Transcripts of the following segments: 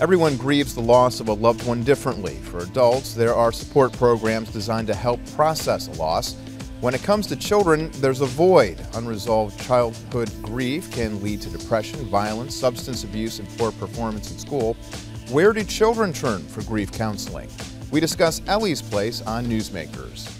Everyone grieves the loss of a loved one differently. For adults, there are support programs designed to help process a loss. When it comes to children, there's a void. Unresolved childhood grief can lead to depression, violence, substance abuse, and poor performance in school. Where do children turn for grief counseling? We discuss Ellie's Place on Newsmakers.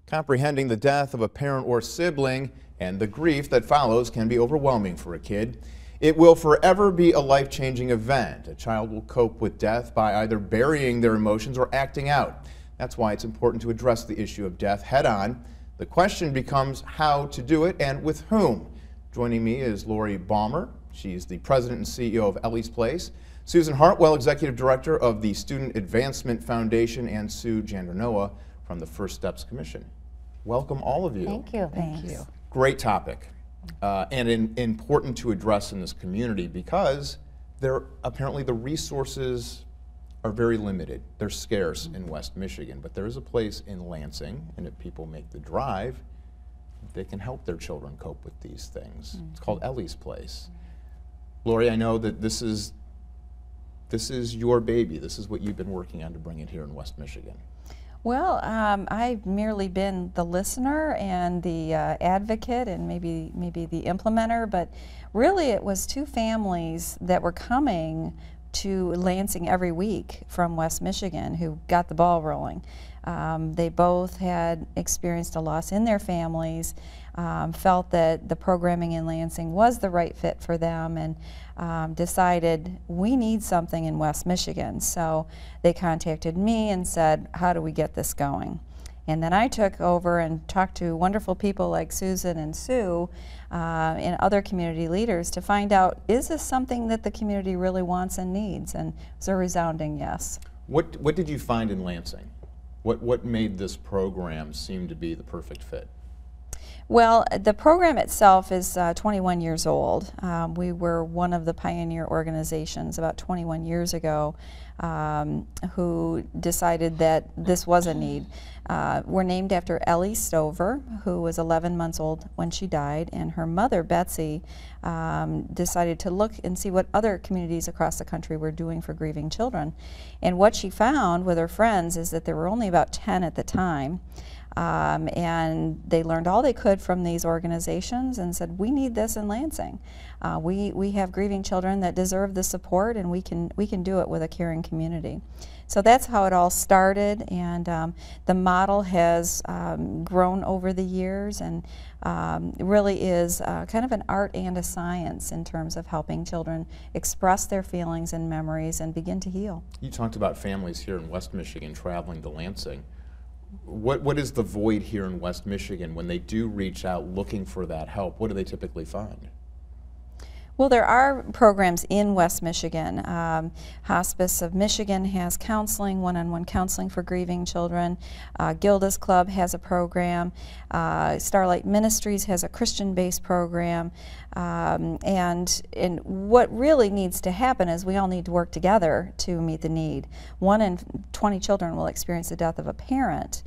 Comprehending the death of a parent or sibling and the grief that follows can be overwhelming for a kid. It will forever be a life-changing event. A child will cope with death by either burying their emotions or acting out. That's why it's important to address the issue of death head-on. The question becomes how to do it and with whom. Joining me is Lori Balmer. She's the president and CEO of Ellie's Place. Susan Hartwell, executive director of the Student Advancement Foundation, and Sue Jandernoa from the First Steps Commission. Welcome, all of you. Thank you. Thank you. Great topic, and important to address in this community because apparently the resources are very limited. They're scarce in West Michigan, but there is a place in Lansing, and if people make the drive, they can help their children cope with these things. It's called Ellie's Place. Lori, I know that this is your baby. This is what you've been working on to bring it here in West Michigan. Well, I've merely been the listener and the advocate and maybe the implementer, but really it was two families that were coming to Lansing every week from West Michigan who got the ball rolling. They both had experienced a loss in their families, felt that the programming in Lansing was the right fit for them, and decided we need something in West Michigan. So they contacted me and said, how do we get this going? And then I took over and talked to wonderful people like Susan and Sue and other community leaders to find out, is this something that the community really wants and needs? And it's a resounding yes. What did you find in Lansing? What made this program seem to be the perfect fit? Well, the program itself is 21 years old. We were one of the pioneer organizations about 21 years ago who decided that this was a need. We're named after Ellie Stover, who was 11 months old when she died, and her mother, Betsy, decided to look and see what other communities across the country were doing for grieving children. And what she found with her friends is that there were only about 10 at the time. And they learned all they could from these organizations and said, we need this in Lansing. We have grieving children that deserve the support, and we can do it with a caring community. So that's how it all started, and the model has grown over the years, and really is kind of an art and a science in terms of helping children express their feelings and memories and begin to heal. You talked about families here in West Michigan traveling to Lansing. What is the void here in West Michigan when they do reach out looking for that help? What do they typically find? Well, there are programs in West Michigan. Hospice of Michigan has counseling, one-on-one counseling for grieving children. Gilda's Club has a program. Starlight Ministries has a Christian-based program. And what really needs to happen is we all need to work together to meet the need. 1 in 20 children will experience the death of a parent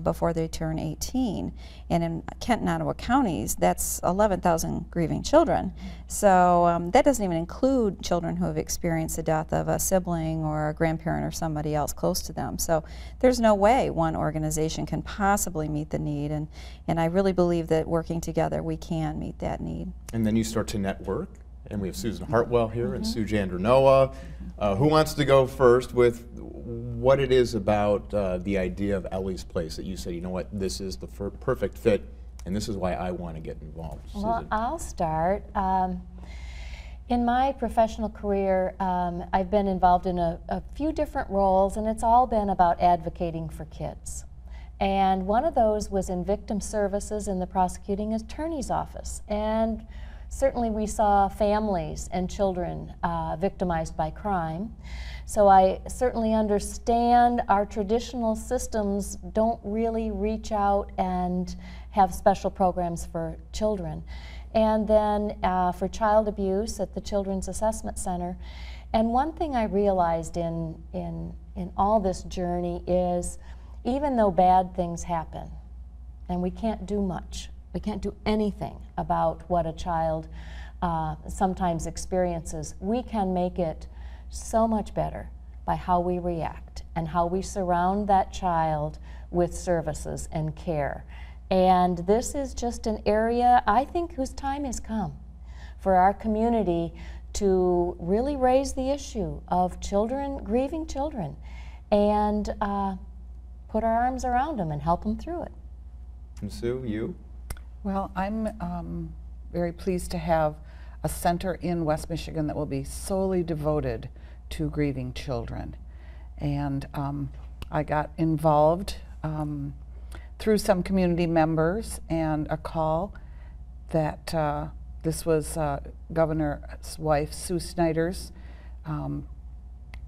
before they turn 18. And in Kent and Ottawa counties, that's 11,000 grieving children. So that doesn't even include children who have experienced the death of a sibling or a grandparent or somebody else close to them. So there's no way one organization can possibly meet the need, and I really believe that working together we can meet that need. And then you start to network, and we have Susan Hartwell here and Sue Jandernoa. Who wants to go first with what it is about the idea of Ellie's Place that you said, you know what, this is the perfect fit, and this is why I want to get involved? Well, Susan. I'll start. In my professional career, I've been involved in a few different roles, and it's all been about advocating for kids. And one of those was in victim services in the prosecuting attorney's office. And certainly we saw families and children victimized by crime. So I certainly understand our traditional systems don't really reach out and have special programs for children. And then for child abuse at the Children's Assessment Center. And one thing I realized in all this journey is even though bad things happen, and we can't do much We can't do anything about what a child sometimes experiences. We can make it so much better by how we react and how we surround that child with services and care. And this is just an area, I think, whose time has come for our community to really raise the issue of children, grieving children, and put our arms around them and help them through it. And Sue, you? Well, I'm very pleased to have a center in West Michigan that will be solely devoted to grieving children. And I got involved through some community members and a call that this was Governor's wife, Sue Snyder's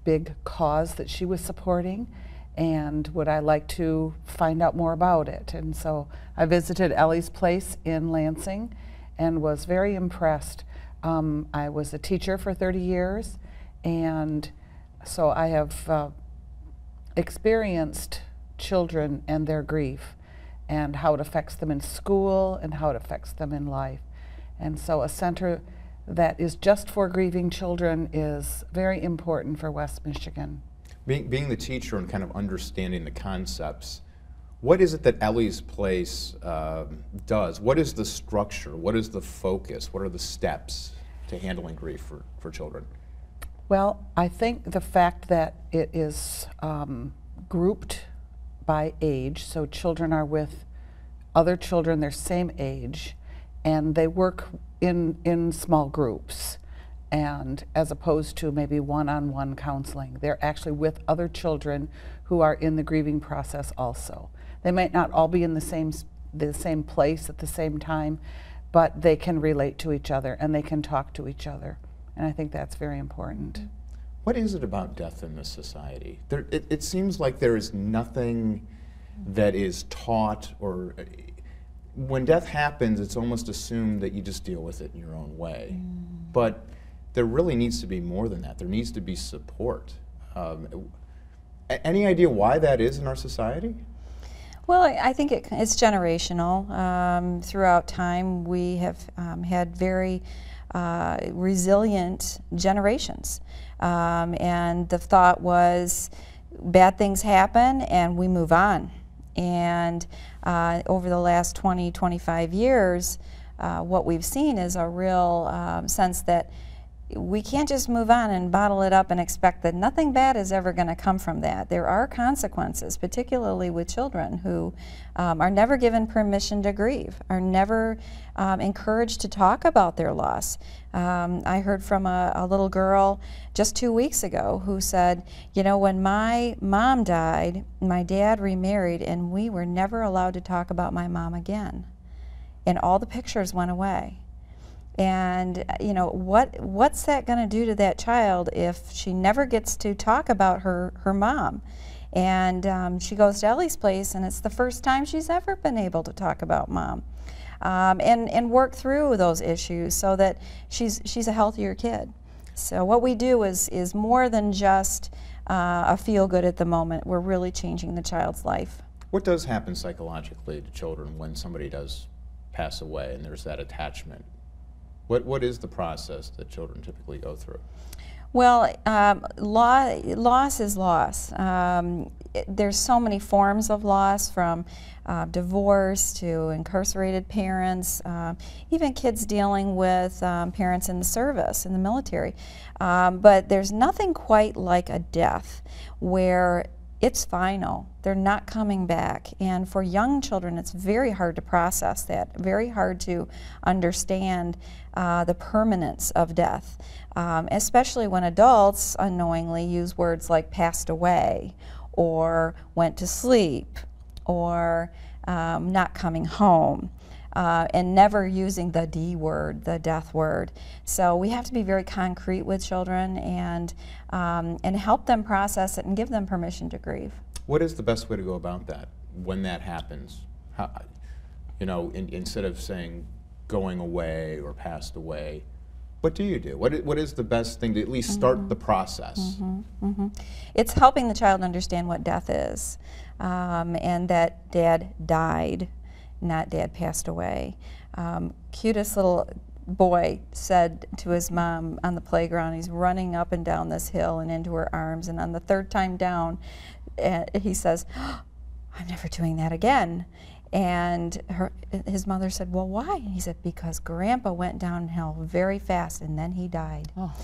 big cause that she was supporting, and would I like to find out more about it. And so I visited Ellie's place in Lansing and was very impressed. I was a teacher for 30 years, and so I have experienced children and their grief and how it affects them in school and how it affects them in life. And so a center that is just for grieving children is very important for West Michigan. Being the teacher and kind of understanding the concepts, what is it that Ellie's Place does? What is the structure? What is the focus? What are the steps to handling grief for children? Well, I think the fact that it is grouped by age, so children are with other children their same age, and they work in small groups, and as opposed to maybe one-on-one counseling. They're actually with other children who are in the grieving process also. They might not all be in the same place at the same time, but they can relate to each other and they can talk to each other. And I think that's very important. What is it about death in this society? It seems like there is nothing that is taught, or when death happens, it's almost assumed that you just deal with it in your own way. But there really needs to be more than that. There needs to be support. Any idea why that is in our society? Well, I think it's generational. Throughout time, we have had very resilient generations. And the thought was, bad things happen and we move on. And over the last 20, 25 years, what we've seen is a real sense that we can't just move on and bottle it up and expect that nothing bad is ever going to come from that. There are consequences, particularly with children who are never given permission to grieve, are never encouraged to talk about their loss. I heard from a little girl just 2 weeks ago who said, you know, when my mom died, my dad remarried, and we were never allowed to talk about my mom again. And all the pictures went away. And you know, what's that going to do to that child if she never gets to talk about her mom? And she goes to Ellie's Place, and it's the first time she's ever been able to talk about mom, and work through those issues so that she's a healthier kid. So what we do is more than just a feel good at the moment. We're really changing the child's life. What does happen psychologically to children when somebody does pass away and there's that attachment? What is the process that children typically go through? Well, loss is loss. There's so many forms of loss, from divorce to incarcerated parents, even kids dealing with parents in the service, in the military. But there's nothing quite like a death where it's final. They're not coming back. And for young children, it's very hard to process that, very hard to understand the permanence of death, especially when adults unknowingly use words like passed away or went to sleep or not coming home. And never using the D word, the death word. So we have to be very concrete with children and help them process it and give them permission to grieve. What is the best way to go about that when that happens? How, you know, instead of saying going away or passed away, what do you do? What is the best thing to at least start the process? It's helping the child understand what death is, and that dad died. not Dad passed away. Cutest little boy said to his mom on the playground, he's running up and down this hill and into her arms, and on the third time down, he says, "Oh, I'm never doing that again." And his mother said, "Well, why?" And he said, "Because Grandpa went downhill very fast and then he died." Oh.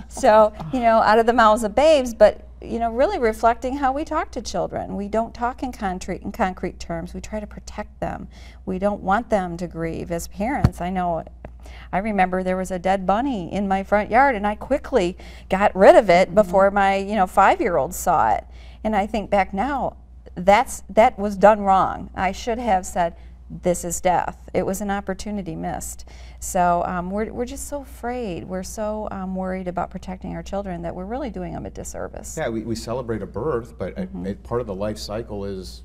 So, you know, out of the mouths of babes, but, you know, really reflecting how we talk to children. We don't talk in concrete terms. We try to protect them. We don't want them to grieve. As parents, I remember there was a dead bunny in my front yard, and I quickly got rid of it before my 5-year-old saw it. And I think back now, that was done wrong. I should have said, this is death. It was an opportunity missed. So we're just so afraid. We're so worried about protecting our children that we're really doing them a disservice. Yeah, we celebrate a birth, but part of the life cycle is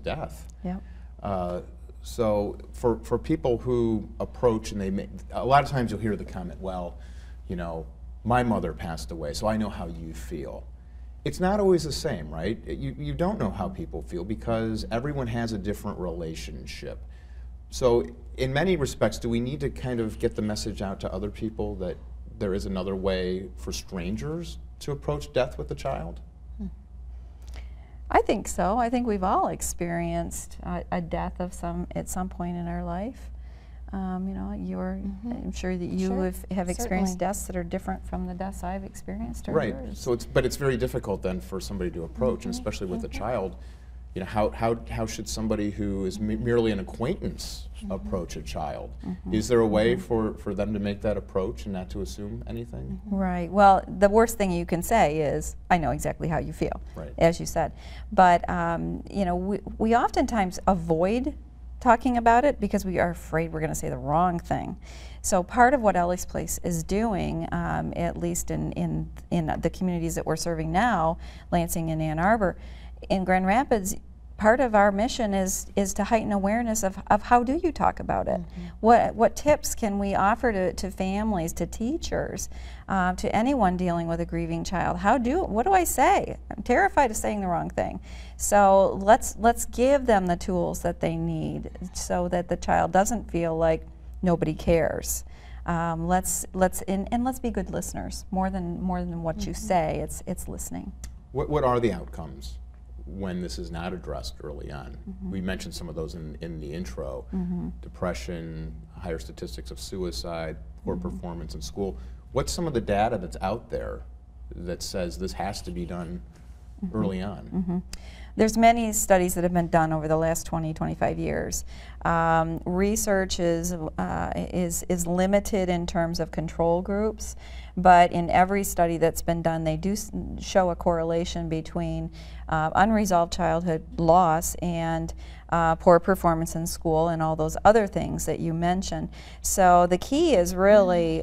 death. Yep. So for people who approach, and a lot of times you'll hear the comment, well, you know, my mother passed away, so I know how you feel. It's not always the same, right? You don't know how people feel because everyone has a different relationship. So in many respects, do we need to kind of get the message out to other people that there is another way for strangers to approach death with a child? I think so. I think we've all experienced a death at some point in our life. You know, I'm sure that you have experienced deaths that are different from the deaths I've experienced. Or right. yours. So but it's very difficult then for somebody to approach, and especially with a child. You know, how should somebody who is merely an acquaintance approach a child? Is there a way for them to make that approach and not to assume anything? Right. Well, the worst thing you can say is, "I know exactly how you feel," as you said. But you know, we oftentimes avoid talking about it because we are afraid we're going to say the wrong thing. So part of what Ellie's Place is doing, at least in the communities that we're serving now, Lansing and Ann Arbor, in Grand Rapids, part of our mission is to heighten awareness of how do you talk about it? What tips can we offer to families, to teachers, to anyone dealing with a grieving child? What do I say? I'm terrified of saying the wrong thing. So let's give them the tools that they need so that the child doesn't feel like nobody cares. Let's be good listeners. More than what you say, it's listening. What are the outcomes when this is not addressed early on? We mentioned some of those in the intro. Depression, higher statistics of suicide, poor performance in school. What's some of the data that's out there that says this has to be done early on? There's many studies that have been done over the last 20, 25 years. Research is limited in terms of control groups, but in every study that's been done, they do show a correlation between unresolved childhood loss and poor performance in school and all those other things that you mentioned. So the key is really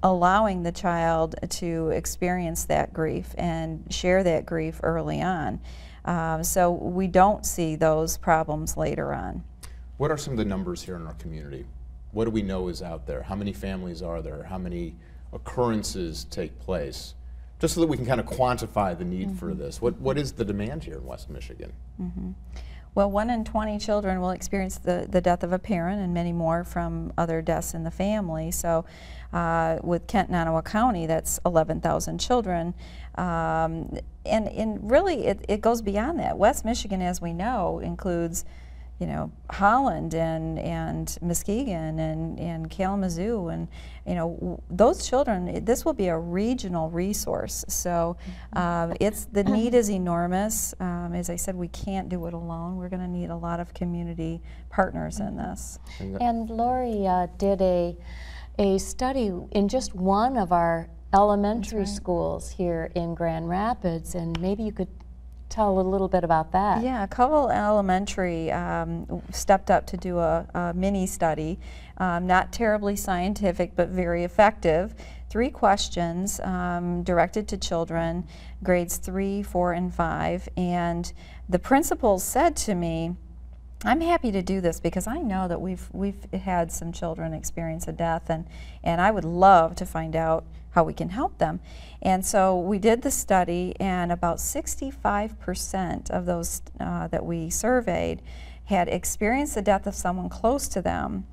allowing the child to experience that grief and share that grief early on. So we don't see those problems later on. What are some of the numbers here in our community? What do we know is out there? How many families are there? How many occurrences take place? Just so that we can kind of quantify the need for this. What is the demand here in West Michigan? Well, 1 in 20 children will experience the death of a parent, and many more from other deaths in the family. So with Kent and Ottawa County, that's 11,000 children. And really, it goes beyond that. West Michigan, as we know, includes, you know, Holland and Muskegon and Kalamazoo, and you know, those children. This will be a regional resource. So the need is enormous. As I said, we can't do it alone. We're going to need a lot of community partners in this. And Lori did a study in just one of our elementary schools here in Grand Rapids, and maybe you could tell a little bit about that. Yeah, Covell Elementary stepped up to do a mini study, not terribly scientific but very effective. 3 questions directed to children, grades 3, 4, and 5, and the principals said to me, I'm happy to do this because I know that we've had some children experience a death, and I would love to find out how we can help them. And so we did the study, and about 65% of those that we surveyed had experienced the death of someone close to them,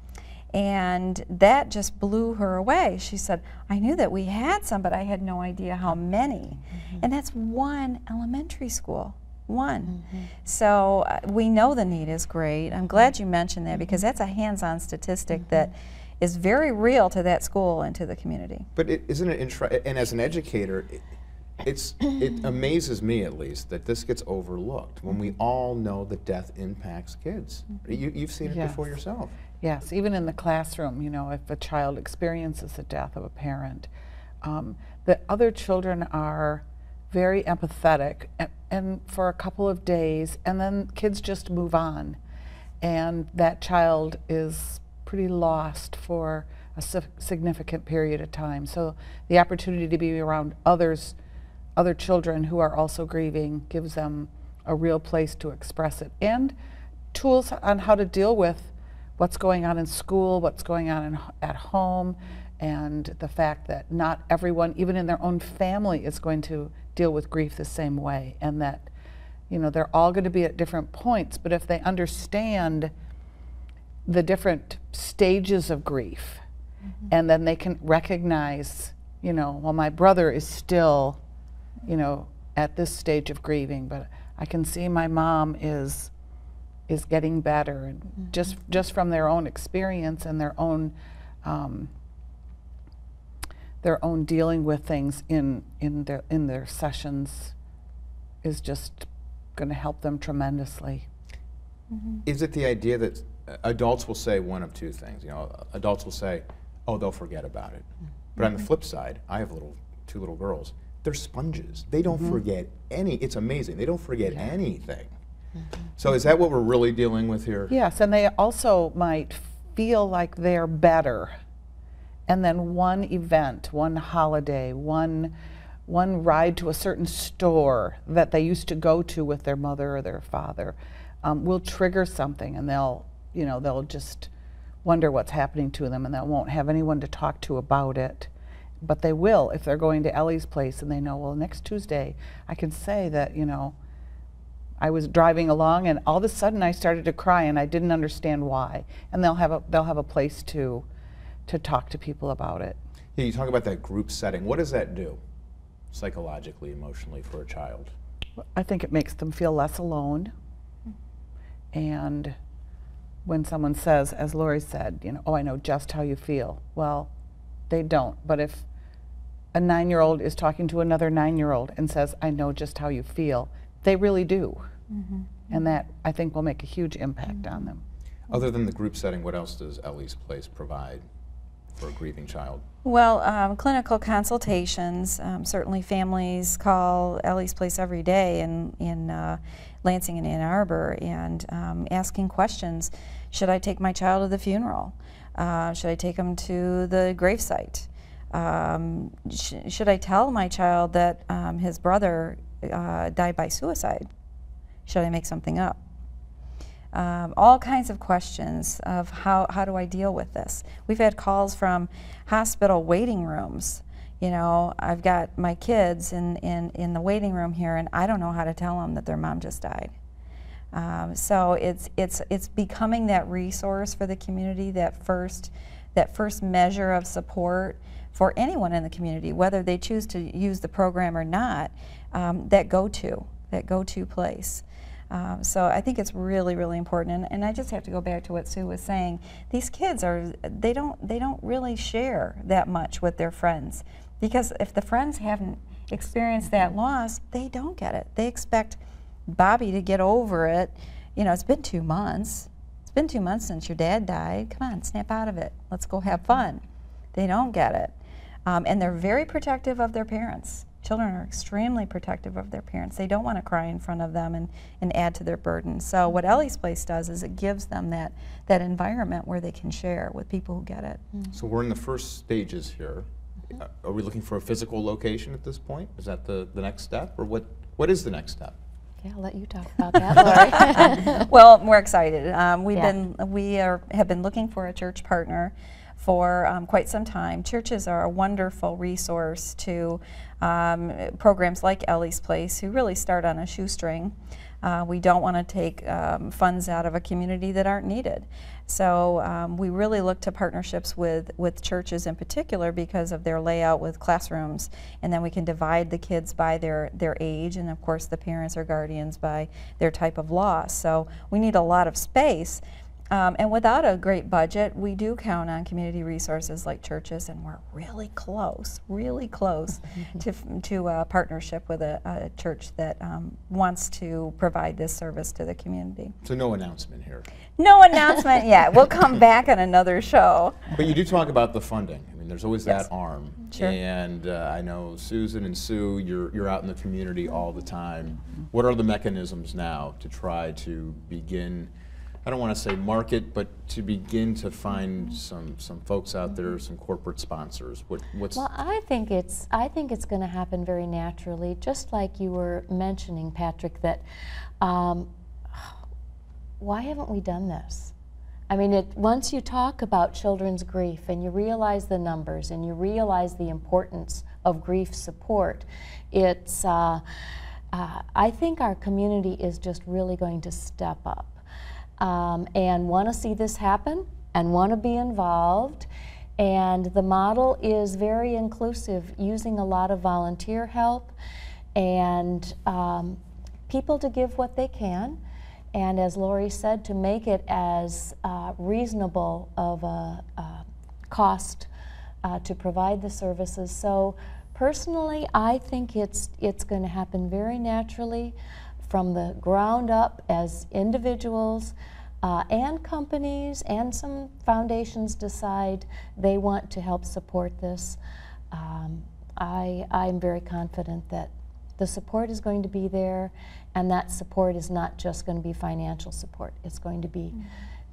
and that just blew her away. She said, I knew that we had some, but I had no idea how many. And that's one elementary school. One. So we know the need is great. I'm glad you mentioned that, because that's a hands-on statistic that is very real to that school and to the community. But isn't it interesting, and as an educator, it amazes me at least that this gets overlooked when we all know that death impacts kids. You've seen it before yourself. Yes, even in the classroom, you know, if a child experiences the death of a parent, the other children are very empathetic and for a couple of days, and then kids just move on. And that child is pretty lost for a significant period of time. So the opportunity to be around other children who are also grieving gives them a real place to express it, and tools on how to deal with what's going on in school, what's going on at home, and the fact that not everyone, even in their own family, is going to deal with grief the same way, and that, you know, they're all going to be at different points, but if they understand the different stages of grief, and then they can recognize, you know, well, my brother is still, you know, at this stage of grieving, but I can see my mom is getting better, and just from their own experience and their own dealing with things in their sessions is just going to help them tremendously. Is it the idea that adults will say one of two things? You know, adults will say, "Oh, they'll forget about it," but on the flip side, I have two little girls. They're sponges. They don't forget it's amazing. They don't forget anything. So is that what we're really dealing with here? Yes, and they also might feel like they're better. And then one event, one holiday, one ride to a certain store that they used to go to with their mother or their father will trigger something, and they'll just wonder what's happening to them, and they won't have anyone to talk to about it. But they will if they're going to Ellie's place and they know, well, next Tuesday I can say that, you know, I was driving along and all of a sudden I started to cry and I didn't understand why. And they'll have a place to talk to people about it. Yeah, you talk about that group setting. What does that do psychologically, emotionally for a child? I think it makes them feel less alone. And when someone says, as Lori said, you know, oh, I know just how you feel. Well, they don't. But if a 9-year-old is talking to another 9-year-old and says, I know just how you feel, they really do. And that, I think, will make a huge impact on them. Other than the group setting, what else does Ellie's Place provide for a grieving child? Well, clinical consultations. Certainly families call Ellie's Place every day in Lansing and Ann Arbor, and asking questions. Should I take my child to the funeral? Should I take him to the gravesite? Should I tell my child that his brother died by suicide? Should I make something up? All kinds of questions of how do I deal with this. We've had calls from hospital waiting rooms. You know, I've got my kids in the waiting room here, and I don't know how to tell them that their mom just died. So it's becoming that resource for the community, that first measure of support for anyone in the community, whether they choose to use the program or not. That go-to place. So I think it's really, really important, and I just have to go back to what Sue was saying. These kids they don't really share that much with their friends, because if the friends haven't experienced that loss, they don't get it. They expect Bobby to get over it. You know, it's been 2 months. It's been 2 months since your dad died. Come on, snap out of it. Let's go have fun. They don't get it, and they're very protective of their parents. Children are extremely protective of their parents. They don't want to cry in front of them and add to their burden. So what Ellie's Place does is it gives them that environment where they can share with people who get it. So we're in the first stages here. Are we looking for a physical location at this point? Is that the next step, or what is the next step? Yeah, I'll let you talk about that, Lori. Well, we're excited. We have been looking for a church partner for quite some time. Churches are a wonderful resource to programs like Ellie's Place, who really start on a shoestring. We don't want to take funds out of a community that aren't needed. So we really look to partnerships with churches in particular because of their layout with classrooms, and then we can divide the kids by their age, and of course the parents or guardians by their type of loss. So we need a lot of space. And without a great budget, we do count on community resources like churches, and we're really close to a partnership with a church that wants to provide this service to the community. So no announcement here. No announcement yet. We'll come back on another show. But you do talk about the funding. I mean, there's always Yes. that arm. Sure. And I know Susan and Sue, you're out in the community all the time. What are the mechanisms now to try to begin, I don't want to say market, but to begin to find some folks out there, some corporate sponsors? What's Well, I think it's going to happen very naturally, just like you were mentioning, Patrick, that why haven't we done this? I mean, once you talk about children's grief and you realize the numbers and you realize the importance of grief support, it's I think our community is just really going to step up. And want to see this happen and want to be involved. And the model is very inclusive, using a lot of volunteer help and people to give what they can. And as Lori said, to make it as reasonable of a cost to provide the services. So personally, I think it's going to happen very naturally from the ground up as individuals and companies and some foundations decide they want to help support this. I'm very confident that the support is going to be there, and that support is not just going to be financial support. It's going to be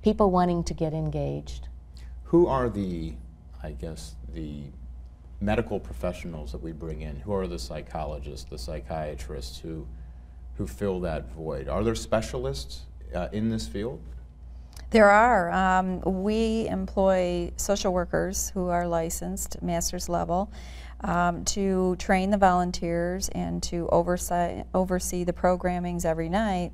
people wanting to get engaged. Who are the, I guess, the medical professionals that we bring in? Who are the psychologists, the psychiatrists who fill that void? Are there specialists in this field? There are. We employ social workers who are licensed, master's level, to train the volunteers and to oversee the programmings every night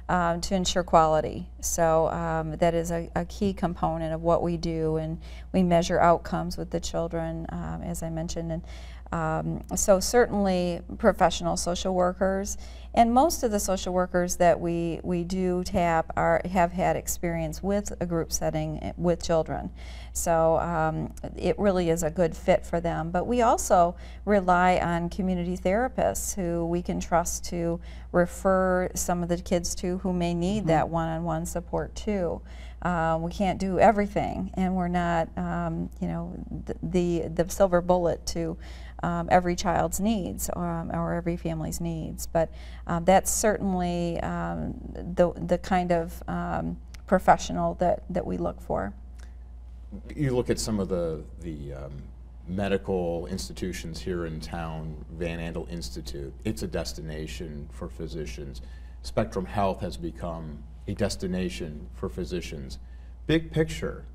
to ensure quality. So that is a key component of what we do, and we measure outcomes with the children, as I mentioned. And so certainly professional social workers, and most of the social workers that we do tap have had experience with a group setting with children. So it really is a good fit for them. But we also rely on community therapists who we can trust to refer some of the kids to who may need that one-on-one support too. We can't do everything, and we're not, you know, the silver bullet to every child's needs or every family's needs. But that's certainly the kind of professional that we look for. You look at some of the medical institutions here in town. Van Andel Institute, it's a destination for physicians. Spectrum Health has become a destination for physicians. Big picture,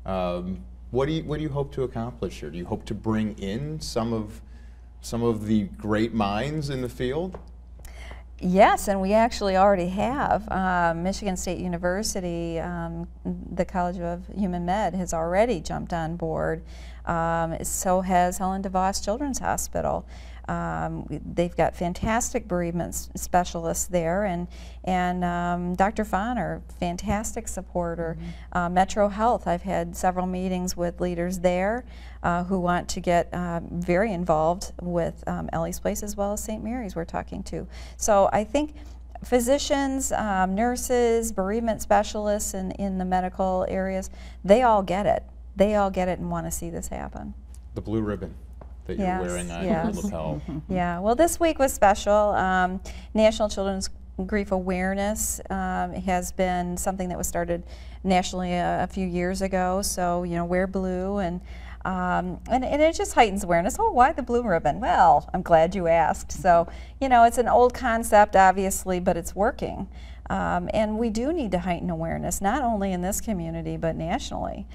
what do you hope to accomplish here? Do you hope to bring in some of the great minds in the field? Yes, and we actually already have. Michigan State University, the College of Human Med, has already jumped on board. So has Helen DeVos Children's Hospital. They've got fantastic bereavement specialists there, and Dr. Fonner, fantastic supporter. Metro Health, I've had several meetings with leaders there who want to get very involved with Ellie's Place as well as St. Mary's we're talking to. So I think physicians, nurses, bereavement specialists in the medical areas, they all get it. They all get it and want to see this happen. The blue ribbon that you're wearing on your lapel. Yeah, well, this week was special. National Children's Grief Awareness has been something that was started nationally a few years ago. So, you know, wear blue, and it just heightens awareness. Oh, why the blue ribbon? Well, I'm glad you asked. So, you know, it's an old concept, obviously, but it's working. And we do need to heighten awareness, not only in this community, but nationally.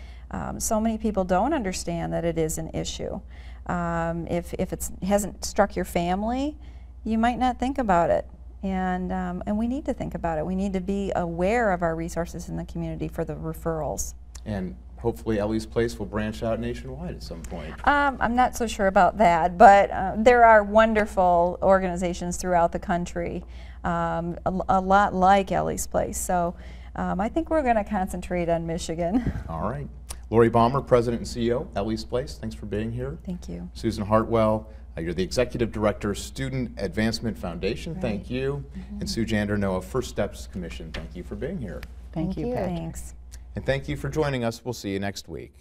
So many people don't understand that it is an issue. If it hasn't struck your family, you might not think about it. And we need to think about it. We need to be aware of our resources in the community for the referrals. And hopefully Ellie's Place will branch out nationwide at some point. I'm not so sure about that, but there are wonderful organizations throughout the country, a lot like Ellie's Place. So I think we're going to concentrate on Michigan. All right. Lori Baumer, President and CEO, Ellie's Place, thanks for being here. Thank you. Susan Hartwell, you're the Executive Director, Student Advancement Foundation, thank you. And Sue Janderno of First Steps Commission, thank you for being here. Thank you, Patrick. Thanks. And thank you for joining us. We'll see you next week.